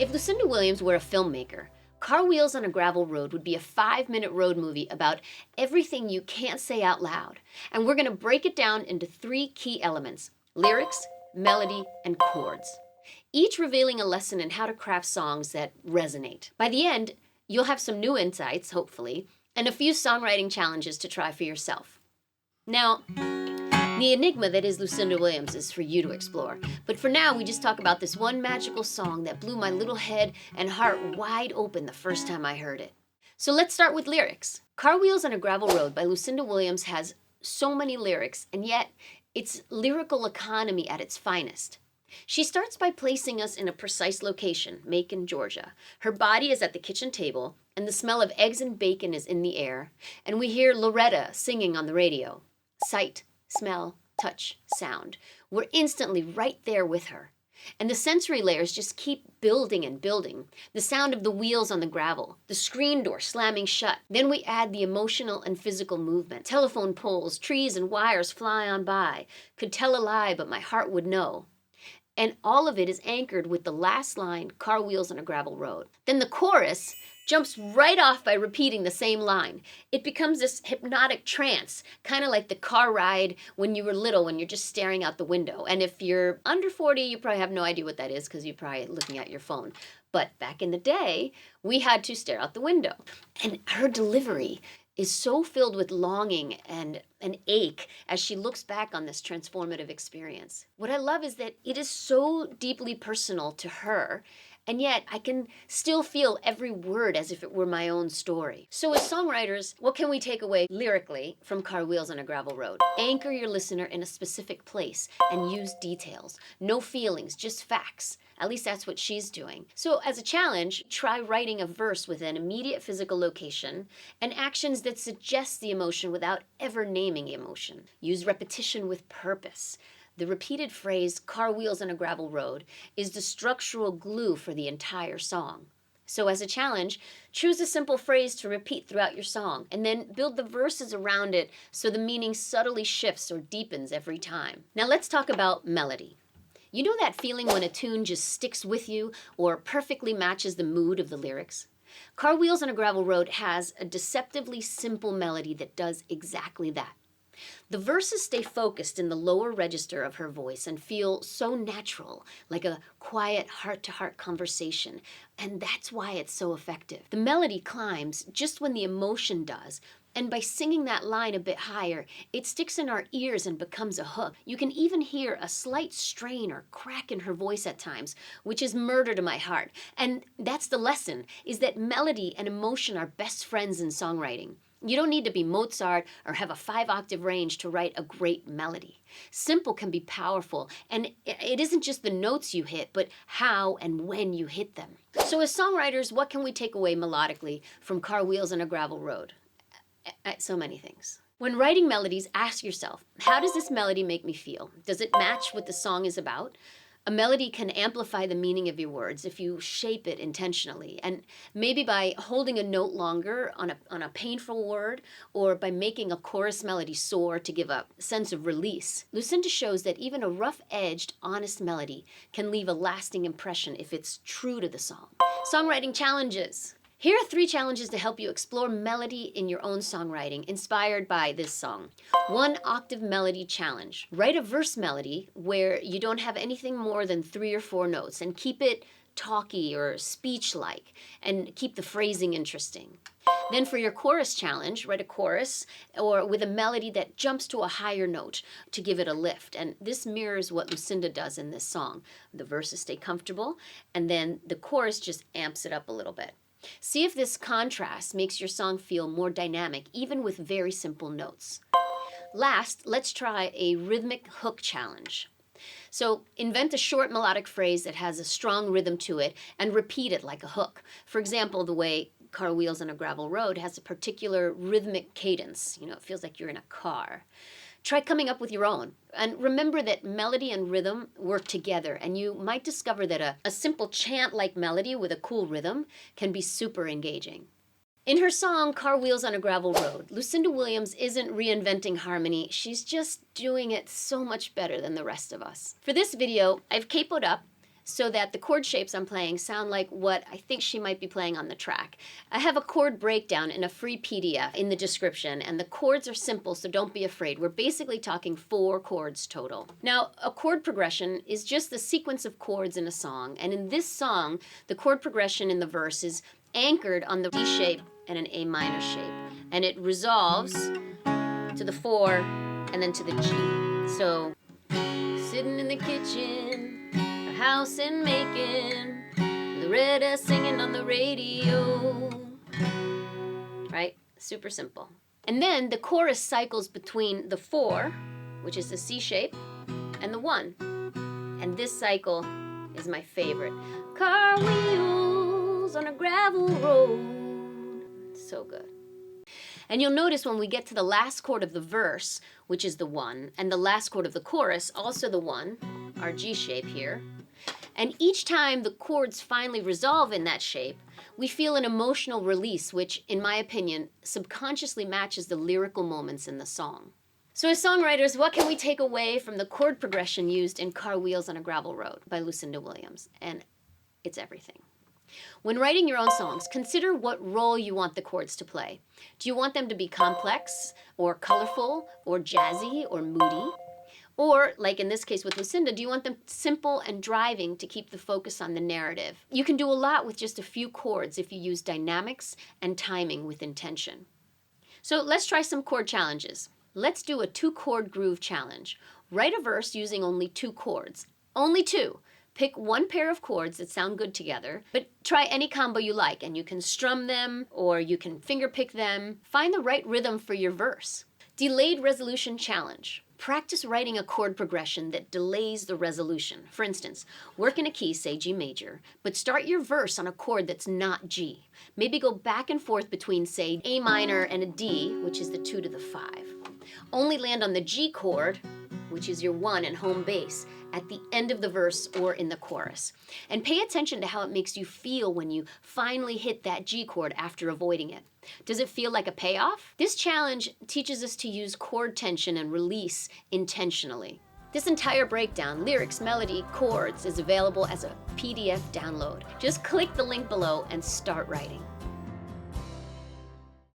If Lucinda Williams were a filmmaker, Car Wheels on a Gravel Road would be a 5-minute road movie about everything you can't say out loud. And we're going to break it down into 3 key elements: lyrics, melody, and chords, each revealing a lesson in how to craft songs that resonate. By the end, you'll have some new insights, hopefully, and a few songwriting challenges to try for yourself. Now, the enigma that is Lucinda Williams is for you to explore. But for now, we just talk about this one magical song that blew my little head and heart wide open the first time I heard it. So let's start with lyrics. Car Wheels on a Gravel Road by Lucinda Williams has so many lyrics, and yet it's lyrical economy at its finest. She starts by placing us in a precise location, Macon, Georgia. Her body is at the kitchen table, and the smell of eggs and bacon is in the air, and we hear Loretta singing on the radio. Sight, smell, touch, sound. We're instantly right there with her. And the sensory layers just keep building and building. The sound of the wheels on the gravel, the screen door slamming shut. Then we add the emotional and physical movement. Telephone poles, trees and wires fly on by. Could tell a lie, but my heart would know. And all of it is anchored with the last line, Car Wheels on a Gravel Road. Then the chorus jumps right off by repeating the same line. It becomes this hypnotic trance, kind of like the car ride when you were little, when you're just staring out the window. And if you're under 40, you probably have no idea what that is because you're probably looking at your phone. But back in the day, we had to stare out the window. And her delivery is so filled with longing and an ache as she looks back on this transformative experience. What I love is that it is so deeply personal to her, and yet I can still feel every word as if it were my own story. So as songwriters, what can we take away lyrically from Car Wheels on a Gravel Road? Anchor your listener in a specific place and use details. No feelings, just facts. At least that's what she's doing. So as a challenge, try writing a verse with an immediate physical location and actions that suggest the emotion without ever naming emotion. Use repetition with purpose. The repeated phrase, Car Wheels on a Gravel Road, is the structural glue for the entire song. So as a challenge, choose a simple phrase to repeat throughout your song, and then build the verses around it so the meaning subtly shifts or deepens every time. Now let's talk about melody. You know that feeling when a tune just sticks with you or perfectly matches the mood of the lyrics? Car Wheels on a Gravel Road has a deceptively simple melody that does exactly that. The verses stay focused in the lower register of her voice and feel so natural, like a quiet heart-to-heart conversation, and that's why it's so effective. The melody climbs just when the emotion does, and by singing that line a bit higher, it sticks in our ears and becomes a hook. You can even hear a slight strain or crack in her voice at times, which is murder to my heart. And that's the lesson, is that melody and emotion are best friends in songwriting. You don't need to be Mozart or have a 5-octave range to write a great melody. Simple can be powerful, and it isn't just the notes you hit, but how and when you hit them. So as songwriters, what can we take away melodically from Car Wheels on a Gravel Road? So many things. When writing melodies, ask yourself, how does this melody make me feel? Does it match what the song is about? A melody can amplify the meaning of your words if you shape it intentionally, and maybe by holding a note longer on a painful word, or by making a chorus melody soar to give a sense of release. Lucinda shows that even a rough-edged, honest melody can leave a lasting impression if it's true to the song. Songwriting challenges. Here are 3 challenges to help you explore melody in your own songwriting, inspired by this song. 1 octave melody challenge. Write a verse melody where you don't have anything more than 3 or 4 notes, and keep it talky or speech-like, and keep the phrasing interesting. Then for your chorus challenge, write a chorus or with a melody that jumps to a higher note to give it a lift. And this mirrors what Lucinda does in this song. The verses stay comfortable, and then the chorus just amps it up a little bit. See if this contrast makes your song feel more dynamic, even with very simple notes. Last, let's try a rhythmic hook challenge. So invent a short melodic phrase that has a strong rhythm to it and repeat it like a hook. For example, the way Car Wheels on a Gravel Road has a particular rhythmic cadence. It feels like you're in a car. Try coming up with your own. And remember that melody and rhythm work together, and you might discover that a simple chant-like melody with a cool rhythm can be super engaging. In her song, Car Wheels on a Gravel Road, Lucinda Williams isn't reinventing harmony, she's just doing it so much better than the rest of us. For this video, I've capoed up, so that the chord shapes I'm playing sound like what I think she might be playing on the track. I have a chord breakdown in a free PDF in the description, and the chords are simple, so don't be afraid. We're basically talking 4 chords total. Now, a chord progression is just the sequence of chords in a song, and in this song, the chord progression in the verse is anchored on the D shape and an A minor shape, and it resolves to the 4 and then to the G. So, sitting in the kitchen, a house in Macon, Loretta singing on the radio. Right? Super simple. And then the chorus cycles between the 4, which is the C shape, and the 1. And this cycle is my favorite. Car wheels on a gravel road. So good. And you'll notice when we get to the last chord of the verse, which is the 1, and the last chord of the chorus, also the 1, our G shape here. And each time the chords finally resolve in that shape, we feel an emotional release, which, in my opinion, subconsciously matches the lyrical moments in the song. So as songwriters, what can we take away from the chord progression used in Car Wheels on a Gravel Road by Lucinda Williams? And it's everything. When writing your own songs, consider what role you want the chords to play. Do you want them to be complex, or colorful, or jazzy, or moody? Or, like in this case with Lucinda, do you want them simple and driving to keep the focus on the narrative? You can do a lot with just a few chords if you use dynamics and timing with intention. So let's try some chord challenges. Let's do a 2-chord groove challenge. Write a verse using only 2 chords. Only 2. Pick 1 pair of chords that sound good together, but try any combo you like, and you can strum them or you can fingerpick them. Find the right rhythm for your verse. Delayed resolution challenge. Practice writing a chord progression that delays the resolution. For instance, work in a key, say G major, but start your verse on a chord that's not G. Maybe go back and forth between, say, A minor and a D, which is the 2 to the 5. Only land on the G chord, which is your 1 and home base, at the end of the verse or in the chorus. And pay attention to how it makes you feel when you finally hit that G chord after avoiding it. Does it feel like a payoff? This challenge teaches us to use chord tension and release intentionally. This entire breakdown, lyrics, melody, chords, is available as a PDF download. Just click the link below and start writing.